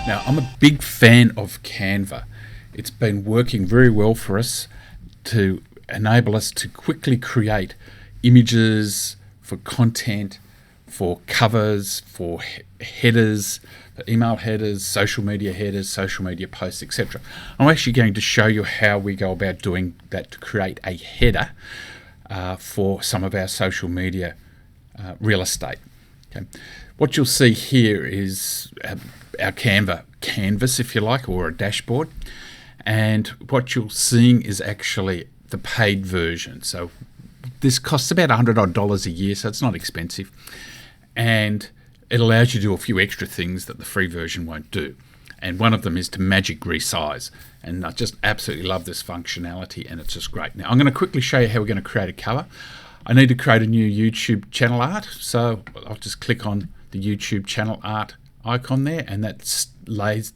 Now, I'm a big fan of Canva. It's been working very well for us to enable us to quickly create images for content, for covers, for headers, email headers, social media posts, etc. I'm actually going to show you how we go about doing that to create a header for some of our social media real estate. Okay. What you'll see here is our Canva canvas, if you like, or a dashboard. And what you're seeing is actually the paid version. So this costs about $100 a year, so it's not expensive. And it allows you to do a few extra things that the free version won't do. And one of them is to magic resize. And I just absolutely love this functionality, and it's just great. Now, I'm going to quickly show you how we're going to create a cover. I need to create a new YouTube channel art, so I'll just click on the YouTube channel art icon there, and that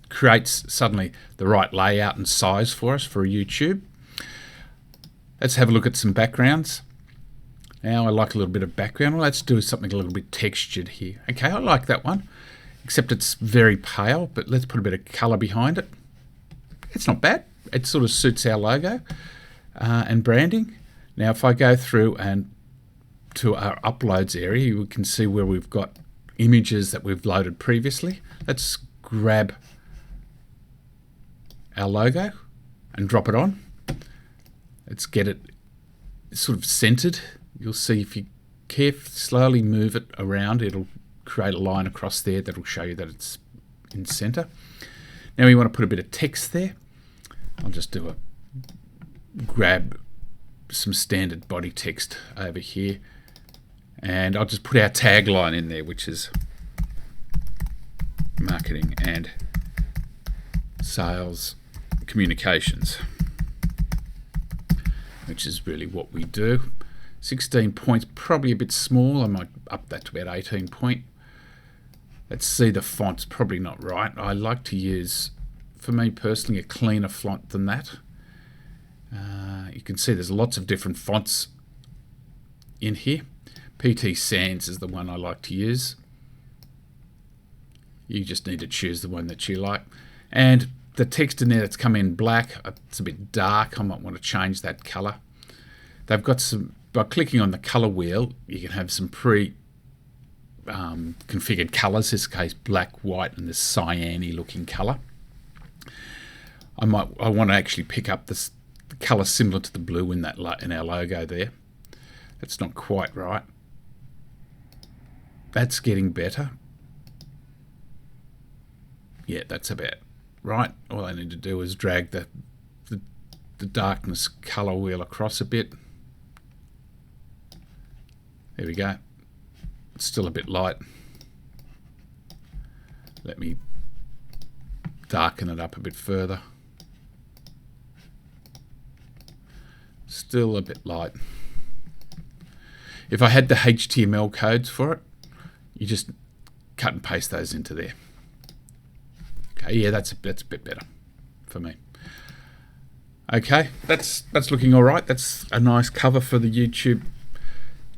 creates suddenly the right layout and size for us for YouTube. Let's have a look at some backgrounds. Now I like a little bit of background. Well, let's do something a little bit textured here. Okay, I like that one, except it's very pale, but let's put a bit of color behind it. It's not bad. It sort of suits our logo and branding. Now if I go through and to our uploads area, you can see where we've got images that we've loaded previously. Let's grab our logo and drop it on. Let's get it sort of centered. You'll see if you slowly move it around, it'll create a line across there that'll show you that it's in center. Now we want to put a bit of text there. I'll just grab some standard body text over here, and I'll just put our tagline in there, which is marketing and sales communications, which is really what we do. 16 points, probably a bit small. I might up that to about 18 point. Let's see, the font's probably not right. I like to use, for me personally, a cleaner font than that. You can see there's lots of different fonts in here. PT Sans is the one I like to use. You just need to choose the one that you like. And the text in there that's come in black, it's a bit dark. I might want to change that color. They've got some, by clicking on the color wheel, you can have some configured colors. In this case, black, white, and this cyan-y looking color. I want to actually pick up this color similar to the blue in our logo there. That's not quite right. That's getting better. Yeah, that's about right. All I need to do is drag the darkness color wheel across a bit. There we go. It's still a bit light. Let me darken it up a bit further. Still a bit light. If I had the HTML codes for it, you just cut and paste those into there. Okay, yeah, that's a bit better for me. Okay, that's looking all right. That's a nice cover for the YouTube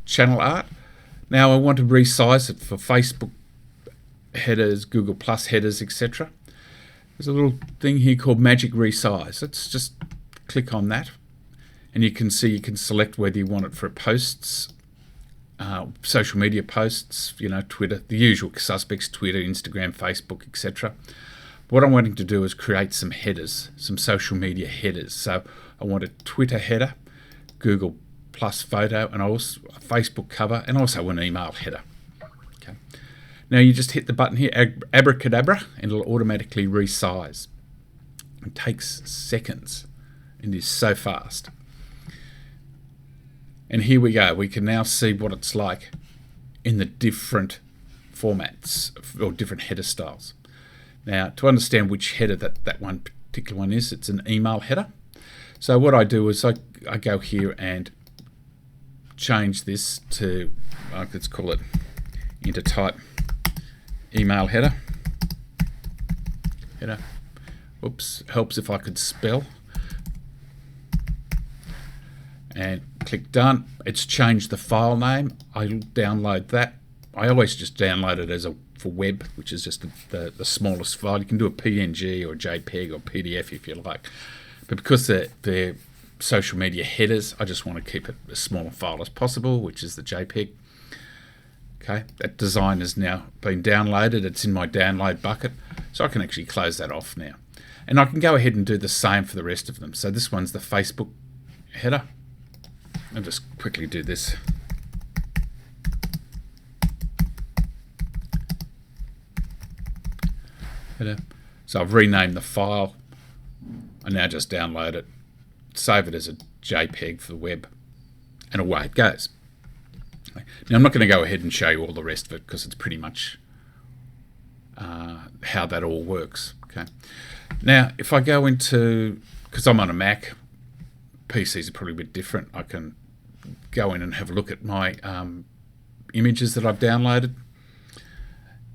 channel art. Now I want to resize it for Facebook headers, Google Plus headers, etc. There's a little thing here called Magic Resize. Let's just click on that, and you can see you can select whether you want it for posts, social media posts, Twitter, the usual suspects, Twitter, Instagram, Facebook, etc. What I'm wanting to do is create some headers, some social media headers. So I want a Twitter header, Google Plus photo, and also a Facebook cover, and also an email header. Okay. Now you just hit the button here, abracadabra, and it'll automatically resize. It takes seconds, and is so fast. And here we go. We can now see what it's like in the different formats or different header styles. Now, to understand which header that one particular one is, it's an email header. So what I do is I go here and change this to, let's call it intertype email header. Oops, helps if I could spell. And click done. It's changed the file name. I'll download that. I always just download it as a for web, which is just the smallest file. You can do a PNG or JPEG or PDF if you like. But because they're social media headers, I just want to keep it as small a file as possible, which is the JPEG. Okay, that design has now been downloaded. It's in my download bucket, so I can actually close that off now. And I can go ahead and do the same for the rest of them. So this one's the Facebook header. I'll just quickly do this. Header. So I've renamed the file. I now just download it, save it as a JPEG for the web, and away it goes. Now I'm not going to go ahead and show you all the rest of it because it's pretty much how that all works. Okay. Now if I go into, because I'm on a Mac, PCs are probably a bit different, I can go in and have a look at my images that I've downloaded.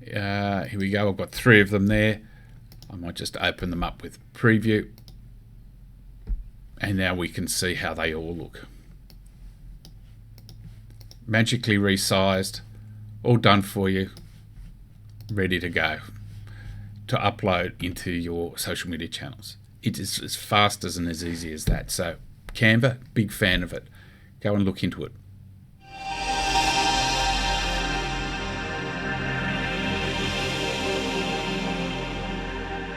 Here we go, I've got 3 of them there. I might just open them up with preview, and now we can see how they all look. Magically resized, all done for you, ready to go to upload into your social media channels. It is as fast as and as easy as that. So Canva, big fan of it. Go and look into it.